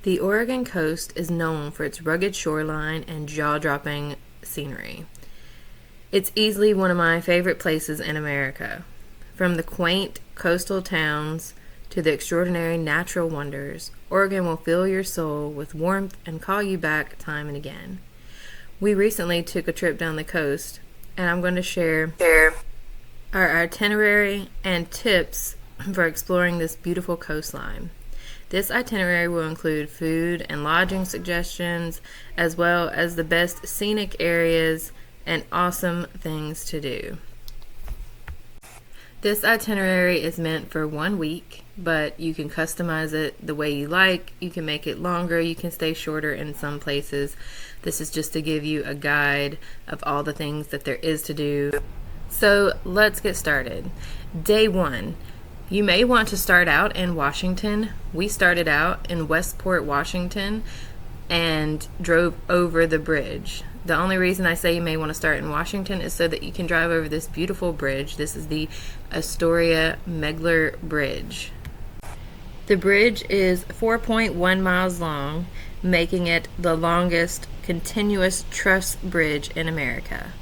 The Oregon coast is known for its rugged shoreline and jaw-dropping scenery. It's easily one of my favorite places in America. From the quaint coastal towns to the extraordinary natural wonders, Oregon will fill your soul with warmth and call you back time and again. We recently took a trip down the coast, and I'm going to share our itinerary and tips for exploring this beautiful coastline. This itinerary will include food and lodging suggestions, as well as the best scenic areas and awesome things to do. This itinerary is meant for 1 week, but you can customize it the way you like. You can make it longer, you can stay shorter in some places. This is just to give you a guide of all the things that there is to do. So let's get started. Day 1. You may want to start out in Washington. We started out in Westport, Washington, and drove over the bridge. The only reason I say you may want to start in Washington is so that you can drive over this beautiful bridge. This is the Astoria Megler Bridge. The bridge is 4.1 miles long, making it the longest continuous truss bridge in America.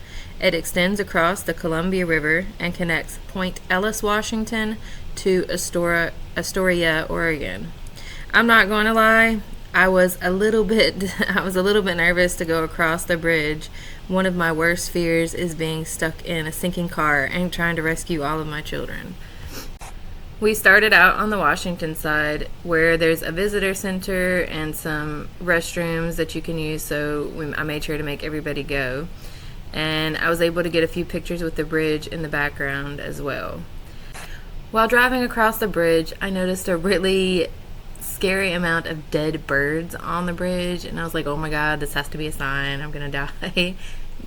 It extends across the Columbia River and connects Point Ellis, Washington to Astoria, Oregon. I'm not going to lie, I was a little bit nervous to go across the bridge. One of my worst fears is being stuck in a sinking car and trying to rescue all of my children. We started out on the Washington side where there's a visitor center and some restrooms that you can use, so I made sure to make everybody go. And I was able to get a few pictures with the bridge in the background as well. While driving across the bridge, I noticed a really scary amount of dead birds on the bridge, and I was like, oh my god, this has to be a sign, I'm gonna die.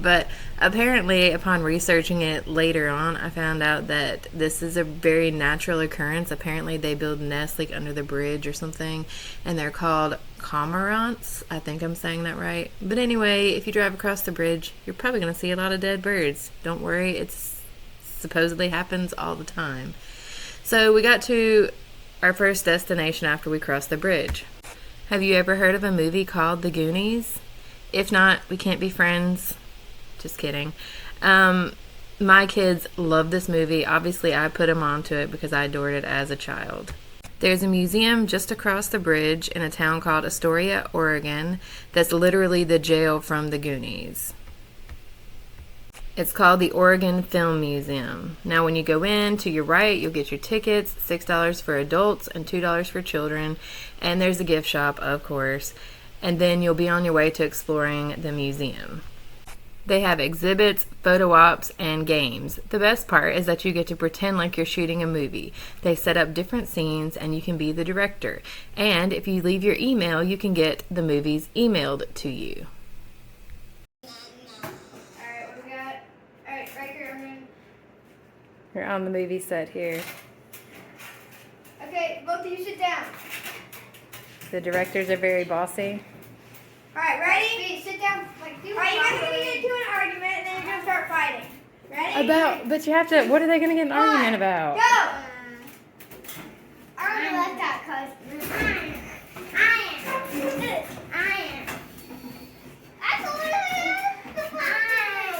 But apparently, upon researching it later on, I found out that this is a very natural occurrence. Apparently they build nests like under the bridge or something, and they're called cormorants. I think I'm saying that right. But anyway, if you drive across the bridge, you're probably going to see a lot of dead birds. Don't worry, it supposedly happens all the time. So we got to our first destination after we crossed the bridge. Have you ever heard of a movie called The Goonies? If not, we can't be friends. Just kidding. My kids love this movie. Obviously, I put them onto it because I adored it as a child. There's a museum just across the bridge in a town called Astoria, Oregon, that's literally the jail from the Goonies. It's called the Oregon Film Museum. Now, when you go in, to your right, you'll get your tickets, $6 for adults and $2 for children, and there's a gift shop, of course, and then you'll be on your way to exploring the museum. They have exhibits, photo ops, and games. The best part is that you get to pretend like you're shooting a movie. They set up different scenes and you can be the director. And if you leave your email, you can get the movies emailed to you. Alright, what do we got? Alright, right here. We're on the movie set here. Okay, both of you sit down. The directors are very bossy. Alright, ready? Sit down. Alright, you guys are going to get into an argument and then you're going to start fighting. Ready? But you have to, what are they going to get an argument about? Go! I already left that because iron.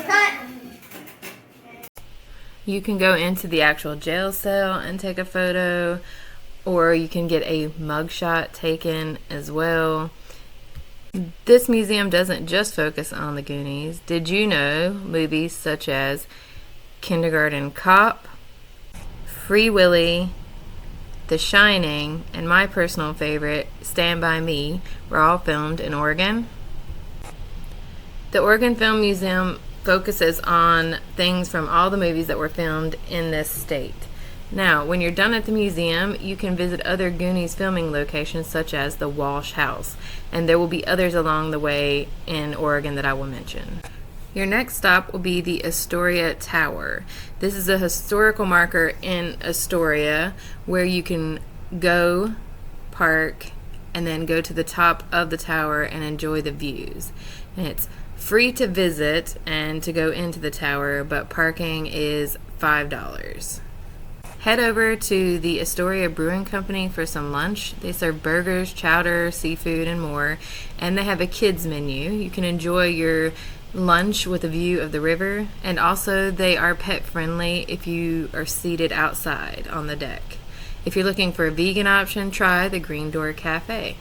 Cut. You can go into the actual jail cell and take a photo, or you can get a mugshot taken as well. This museum doesn't just focus on the Goonies. Did you know movies such as Kindergarten Cop, Free Willy, The Shining, and my personal favorite, Stand By Me, were all filmed in Oregon? The Oregon Film Museum focuses on things from all the movies that were filmed in this state. Now, when you're done at the museum, you can visit other Goonies filming locations such as the Walsh House, and there will be others along the way in Oregon that I will mention. Your next stop will be the Astoria Tower. This is a historical marker in Astoria where you can go, park, and then go to the top of the tower and enjoy the views. And it's free to visit and to go into the tower, but parking is $5. Head over to the Astoria Brewing Company for some lunch. They serve burgers, chowder, seafood, and more. And they have a kids menu. You can enjoy your lunch with a view of the river. And also they are pet friendly if you are seated outside on the deck. If you're looking for a vegan option, try the Green Door Cafe.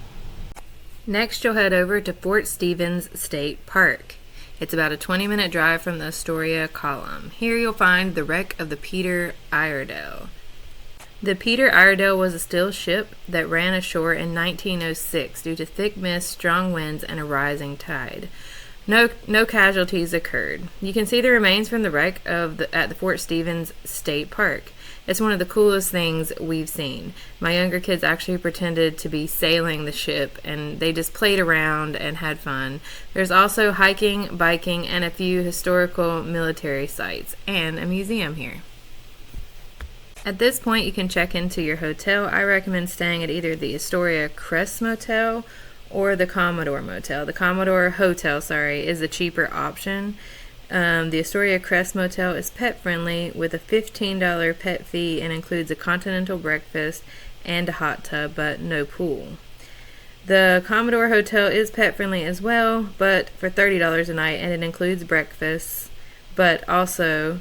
Next, you'll head over to Fort Stevens State Park. It's about a 20-minute drive from the Astoria column. Here you'll find the wreck of the Peter Iredale. The Peter Iredale was a steel ship that ran ashore in 1906 due to thick mist, strong winds, and a rising tide. No casualties occurred. You can see the remains from the wreck at the Fort Stevens State Park. It's one of the coolest things we've seen. My younger kids actually pretended to be sailing the ship, and they just played around and had fun. There's also hiking, biking, and a few historical military sites, and a museum here. At this point, you can check into your hotel. I recommend staying at either the Astoria Crest Motel or the Commodore Motel. The Commodore Hotel, is the cheaper option. The Astoria Crest Motel is pet friendly with a $15 pet fee and includes a continental breakfast and a hot tub, but no pool. The Commodore Hotel is pet friendly as well, but for $30 a night, and it includes breakfast, but also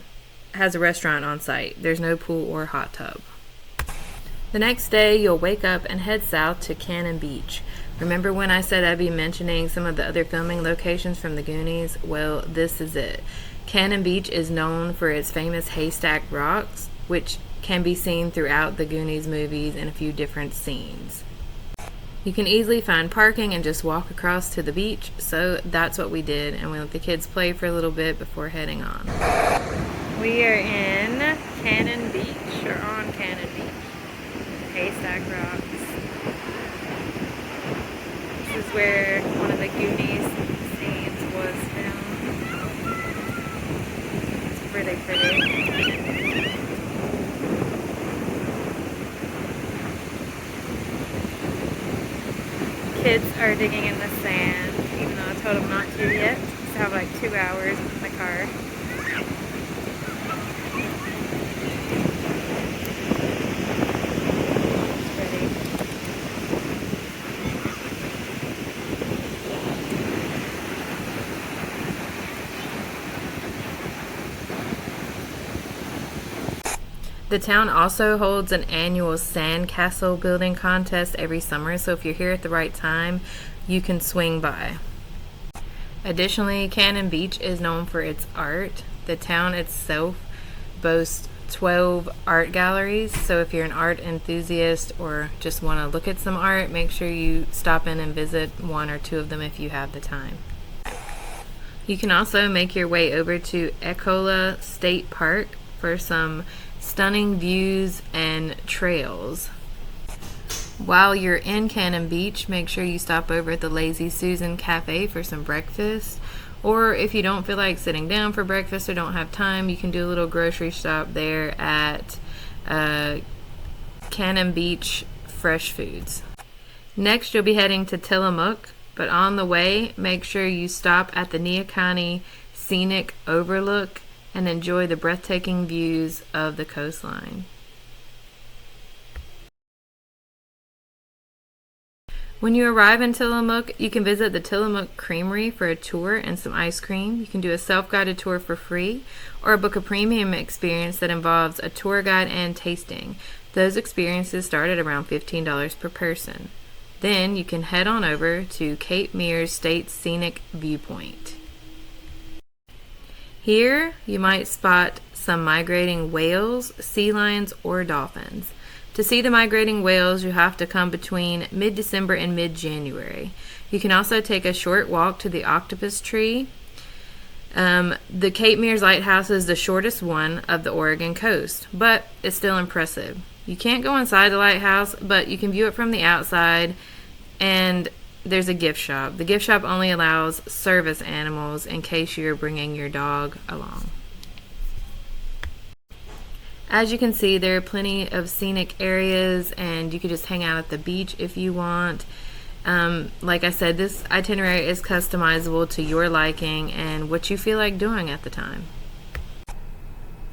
has a restaurant on site. There's no pool or hot tub. The next day, you'll wake up and head south to Cannon Beach. Remember when I said I'd be mentioning some of the other filming locations from the Goonies? Well, this is it. Cannon Beach is known for its famous haystack rocks, which can be seen throughout the Goonies movies in a few different scenes. You can easily find parking and just walk across to the beach, so that's what we did, and we let the kids play for a little bit before heading on. We are in Cannon Beach, or on Cannon Beach. Haystack rocks. This is where one of the Goonies scenes was filmed. It's really pretty. Kids are digging in the sand, even though I told them not to yet. Just have like 2 hours in the car. The town also holds an annual sandcastle building contest every summer, so if you're here at the right time, you can swing by. Additionally, Cannon Beach is known for its art. The town itself boasts 12 art galleries, so if you're an art enthusiast or just want to look at some art, make sure you stop in and visit 1 or 2 of them if you have the time. You can also make your way over to Ecola State Park for some stunning views and trails. While you're in Cannon Beach, make sure you stop over at the Lazy Susan Cafe for some breakfast, or if you don't feel like sitting down for breakfast or don't have time, you can do a little grocery shop there at Cannon Beach Fresh Foods. Next, you'll be heading to Tillamook, but on the way, make sure you stop at the Neocani Scenic Overlook and enjoy the breathtaking views of the coastline. When you arrive in Tillamook, you can visit the Tillamook Creamery for a tour and some ice cream. You can do a self-guided tour for free, or book a premium experience that involves a tour guide and tasting. Those experiences start at around $15 per person. Then you can head on over to Cape Mears State Scenic Viewpoint. Here, you might spot some migrating whales, sea lions, or dolphins. To see the migrating whales, you have to come between mid-December and mid-January. You can also take a short walk to the octopus tree. The Cape Mears Lighthouse is the shortest one of the Oregon coast, but it's still impressive. You can't go inside the lighthouse, but you can view it from the outside, and there's a gift shop. The gift shop only allows service animals in case you're bringing your dog along. As you can see, there are plenty of scenic areas, and you can just hang out at the beach if you want. Like I said, this itinerary is customizable to your liking and what you feel like doing at the time.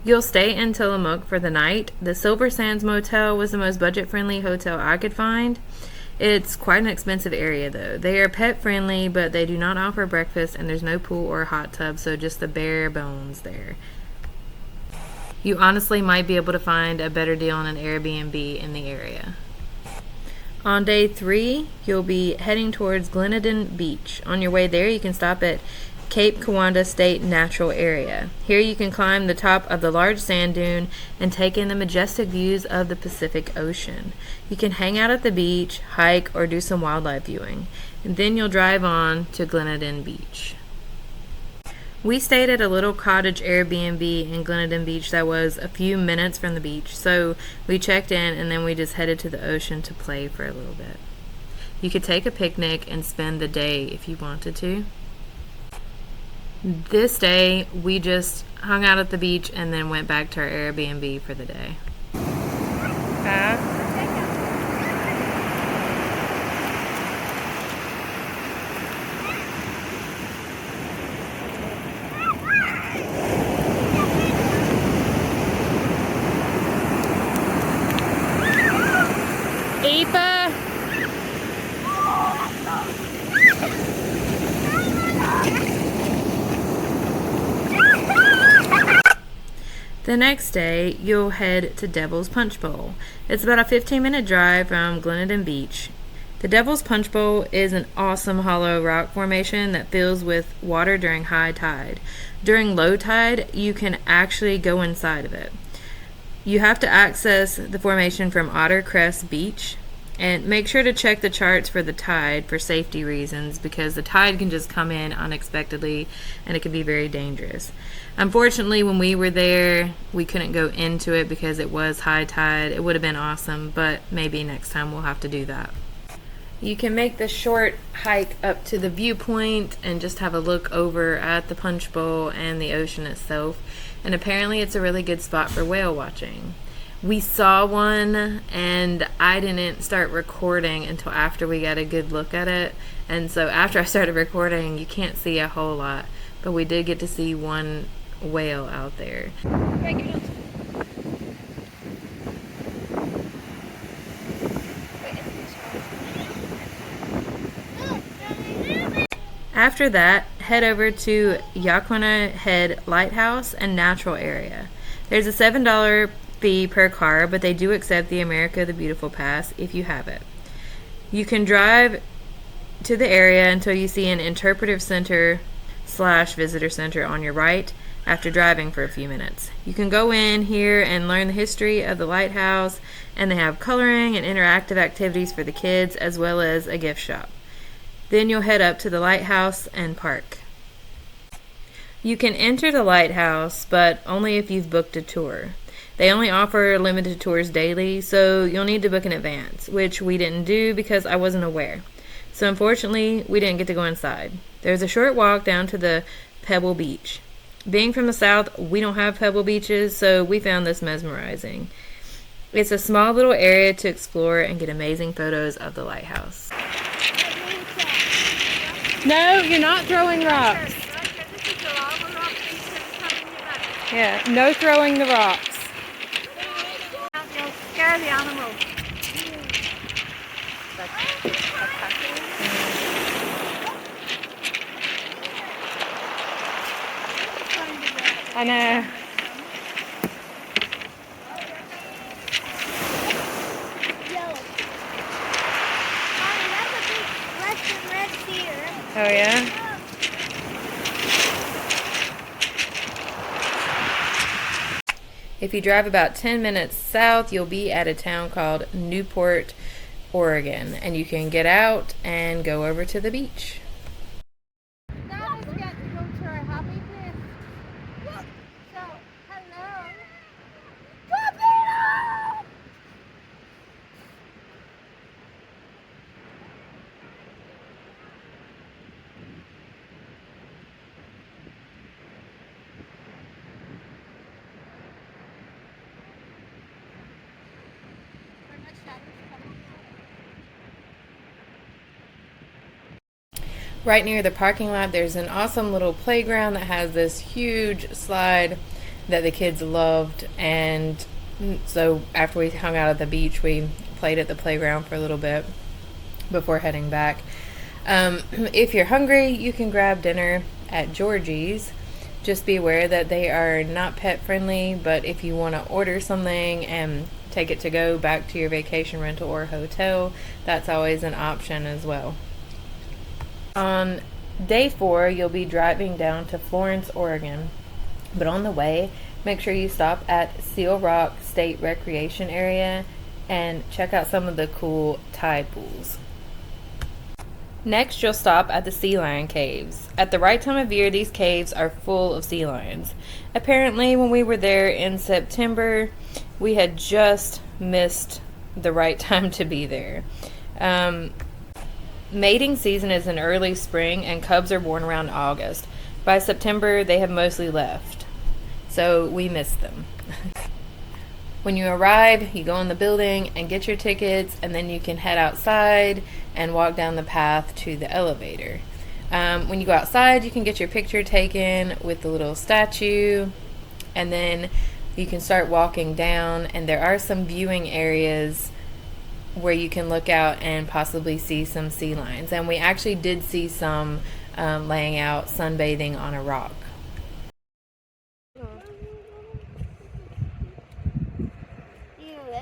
You'll stay in Tillamook for the night. The Silver Sands Motel was the most budget-friendly hotel I could find. It's quite an expensive area though. They are pet-friendly, but they do not offer breakfast, and there's no pool or hot tub, so just the bare bones there. You honestly might be able to find a better deal on an Airbnb in the area. On day 3, you'll be heading towards Gleneden Beach. On your way there, you can stop at Cape Kiwanda State Natural Area. Here you can climb the top of the large sand dune and take in the majestic views of the Pacific Ocean. You can hang out at the beach, hike, or do some wildlife viewing. And then you'll drive on to Gleneden Beach. We stayed at a little cottage Airbnb in Gleneden Beach that was a few minutes from the beach, so we checked in and then we just headed to the ocean to play for a little bit. You could take a picnic and spend the day if you wanted to. This day, we just hung out at the beach and then went back to our Airbnb for the day. Aoife! The next day, you'll head to Devil's Punch Bowl. It's about a 15-minute drive from Gleneden Beach. The Devil's Punch Bowl is an awesome hollow rock formation that fills with water during high tide. During low tide, you can actually go inside of it. You have to access the formation from Otter Crest Beach, and make sure to check the charts for the tide for safety reasons, because the tide can just come in unexpectedly and it can be very dangerous. Unfortunately, when we were there, we couldn't go into it because it was high tide. It would have been awesome, but maybe next time we'll have to do that. You can make the short hike up to the viewpoint and just have a look over at the punch bowl and the ocean itself. And apparently it's a really good spot for whale watching. We saw one and I didn't start recording until after we got a good look at it. And so after I started recording, you can't see a whole lot. But we did get to see one whale out there. After that, head over to Yaquina Head Lighthouse and Natural Area. There's a $7 fee per car, but they do accept the America the Beautiful Pass if you have it. You can drive to the area until you see an interpretive center / visitor center on your right after driving for a few minutes. You can go in here and learn the history of the lighthouse, and they have coloring and interactive activities for the kids as well as a gift shop. Then you'll head up to the lighthouse and park. You can enter the lighthouse, but only if you've booked a tour. They only offer limited tours daily, so you'll need to book in advance, which we didn't do because I wasn't aware. So unfortunately, we didn't get to go inside. There's a short walk down to the Pebble Beach. Being from the South, we don't have pebble beaches, so we found this mesmerizing. It's a small little area to explore and get amazing photos of the lighthouse. No, you're not throwing rocks. Yeah, no throwing the rocks. You'll scare the animals. I know. Oh yeah? If you drive about 10 minutes south, you'll be at a town called Newport, Oregon, and you can get out and go over to the beach. Now let's get to go to our happy place. Look, so, hello. Torpedo! Right near the parking lot, there's an awesome little playground that has this huge slide that the kids loved. And so after we hung out at the beach, we played at the playground for a little bit before heading back. If you're hungry, you can grab dinner at Georgie's. Just be aware that they are not pet friendly, but if you want to order something and take it to go back to your vacation rental or hotel, that's always an option as well. On day 4, you'll be driving down to Florence, Oregon, but on the way, make sure you stop at Seal Rock State Recreation Area and check out some of the cool tide pools. Next, you'll stop at the sea lion caves. At the right time of year, these caves are full of sea lions. Apparently, when we were there in September, we had just missed the right time to be there. Mating season is in early spring, and cubs are born around August. By September, they have mostly left, so we missed them. When you arrive, you go in the building and get your tickets, and then you can head outside and walk down the path to the elevator. When you go outside, you can get your picture taken with the little statue, and then you can start walking down, and there are some viewing areas where you can look out and possibly see some sea lions. And we actually did see some laying out sunbathing on a rock.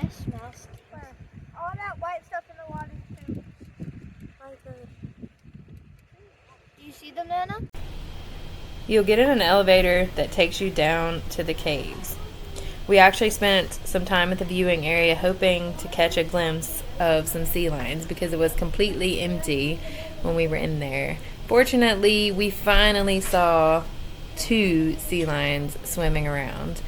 This smells. All that white stuff in the water too. Do you see them, Nana? You'll get in an elevator that takes you down to the caves. We actually spent some time at the viewing area hoping to catch a glimpse of some sea lions because it was completely empty when we were in there. Fortunately, we finally saw 2 sea lions swimming around.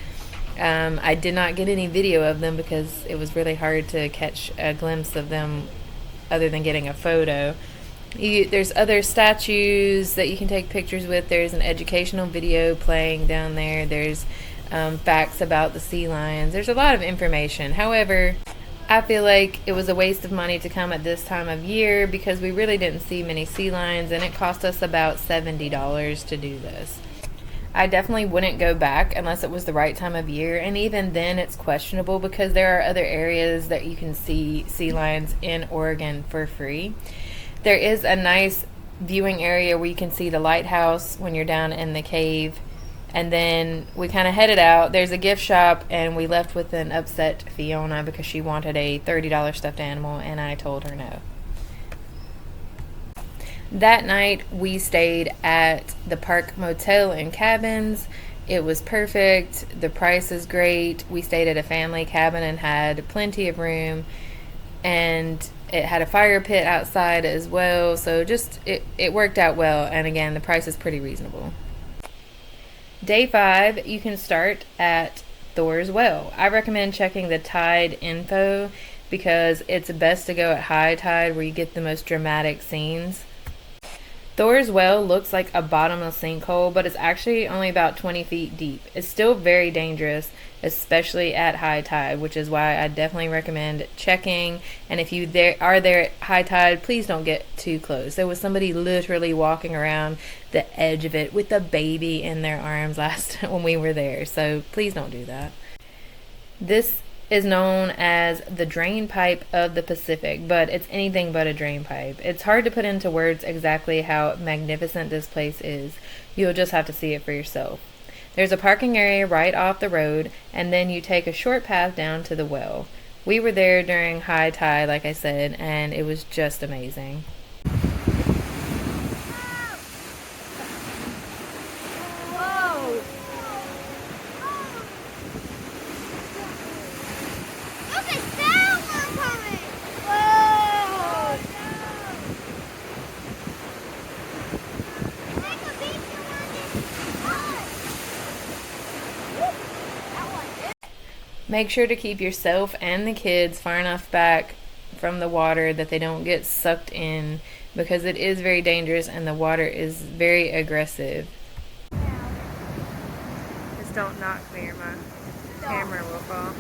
I did not get any video of them because it was really hard to catch a glimpse of them other than getting a photo. There's other statues that you can take pictures with. There's an educational video playing down there. There's facts about the sea lions. There's a lot of information. However, I feel like it was a waste of money to come at this time of year because we really didn't see many sea lions, and it cost us about $70 to do this. I definitely wouldn't go back unless it was the right time of year, and even then it's questionable because there are other areas that you can see sea lions in Oregon for free. There is a nice viewing area where you can see the lighthouse when you're down in the cave, and then we kind of headed out. There's a gift shop, and we left with an upset Fiona because she wanted a $30 stuffed animal, and I told her no. That night, we stayed at the Park Motel and Cabins. It was perfect. The price is great. We stayed at a family cabin and had plenty of room. And it had a fire pit outside as well. So just, it worked out well. And again, the price is pretty reasonable. Day 5, you can start at Thors Well. I recommend checking the tide info because it's best to go at high tide where you get the most dramatic scenes. Thors Well looks like a bottomless sinkhole, but it's actually only about 20 feet deep. It's still very dangerous, especially at high tide, which is why I definitely recommend checking. And if you are there at high tide, please don't get too close. There was somebody literally walking around the edge of it with a baby in their arms when we were there, so please don't do that. This is known as the drain pipe of the Pacific, but it's anything but a drain pipe. It's hard to put into words exactly how magnificent this place is. You'll just have to see it for yourself. There's a parking area right off the road, and then you take a short path down to the well. We were there during high tide, like I said, and it was just amazing. Make sure to keep yourself and the kids far enough back from the water that they don't get sucked in because it is very dangerous and the water is very aggressive. Just don't knock me or my camera will fall.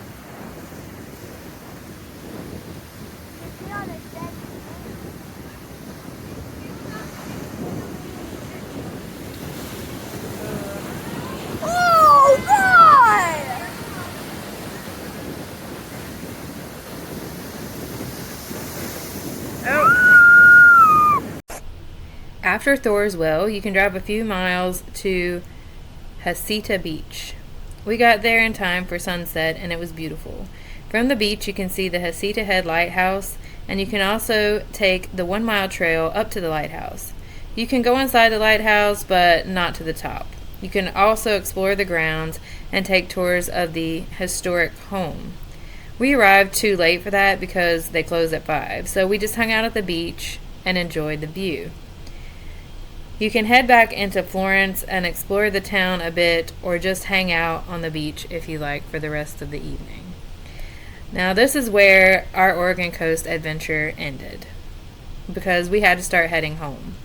Oh God! After Thors Well, you can drive a few miles to Hasita Beach. We got there in time for sunset and it was beautiful. From the beach you can see the Hasita Head Lighthouse, and you can also take the 1 mile trail up to the lighthouse. You can go inside the lighthouse but not to the top. You can also explore the grounds and take tours of the historic home. We arrived too late for that because they closed at 5, so we just hung out at the beach and enjoyed the view. You can head back into Florence and explore the town a bit, or just hang out on the beach if you like for the rest of the evening. Now this is where our Oregon coast adventure ended, because we had to start heading home.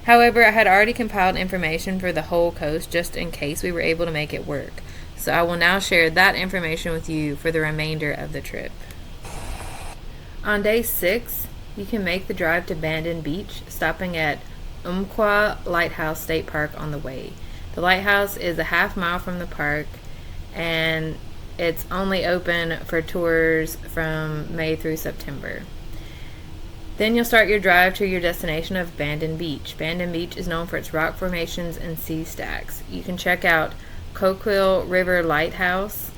However, I had already compiled information for the whole coast just in case we were able to make it work. So I will now share that information with you for the remainder of the trip. On day 6, you can make the drive to Bandon Beach, stopping at Umpqua Lighthouse State Park on the way. The lighthouse is a half mile from the park, and it's only open for tours from May through September. Then you'll start your drive to your destination of Bandon Beach. Bandon Beach is known for its rock formations and sea stacks. You can check out Coquille River Lighthouse,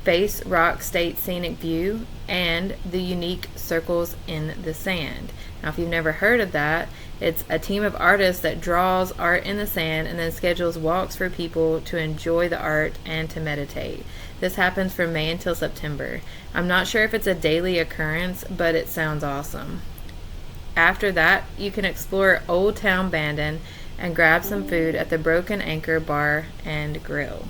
Face Rock State Scenic View, and the unique circles in the sand. Now, if you've never heard of that, it's a team of artists that draws art in the sand and then schedules walks for people to enjoy the art and to meditate. This happens from May until September. I'm not sure if it's a daily occurrence, but it sounds awesome. After that, you can explore Old Town Bandon and grab some food at the Broken Anchor Bar and Grill.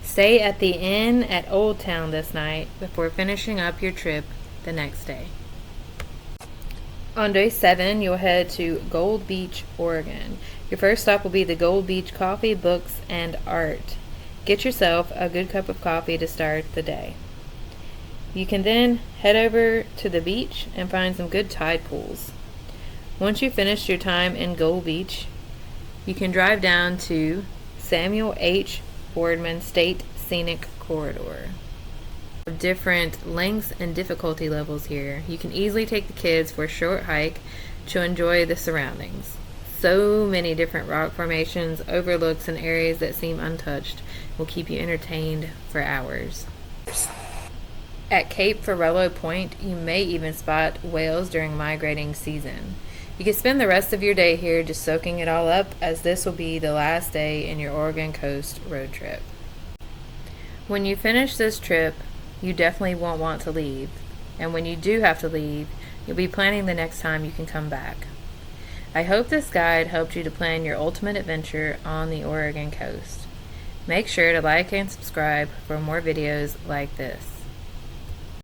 Stay at the inn at Old Town this night before finishing up your trip the next day. On day 7, you'll head to Gold Beach, Oregon. Your first stop will be the Gold Beach Coffee, Books, and Art. Get yourself a good cup of coffee to start the day. You can then head over to the beach and find some good tide pools. Once you've finished your time in Gold Beach, you can drive down to Samuel H. Boardman State Scenic Corridor. Different lengths and difficulty levels here. You can easily take the kids for a short hike to enjoy the surroundings. So many different rock formations, overlooks, and areas that seem untouched will keep you entertained for hours. At Cape Farello Point, you may even spot whales during migrating season. You can spend the rest of your day here just soaking it all up, as this will be the last day in your Oregon coast road trip. When you finish this trip, you definitely won't want to leave, and when you do have to leave, you'll be planning the next time you can come back. I hope this guide helped you to plan your ultimate adventure on the Oregon coast. Make sure to like and subscribe for more videos like this.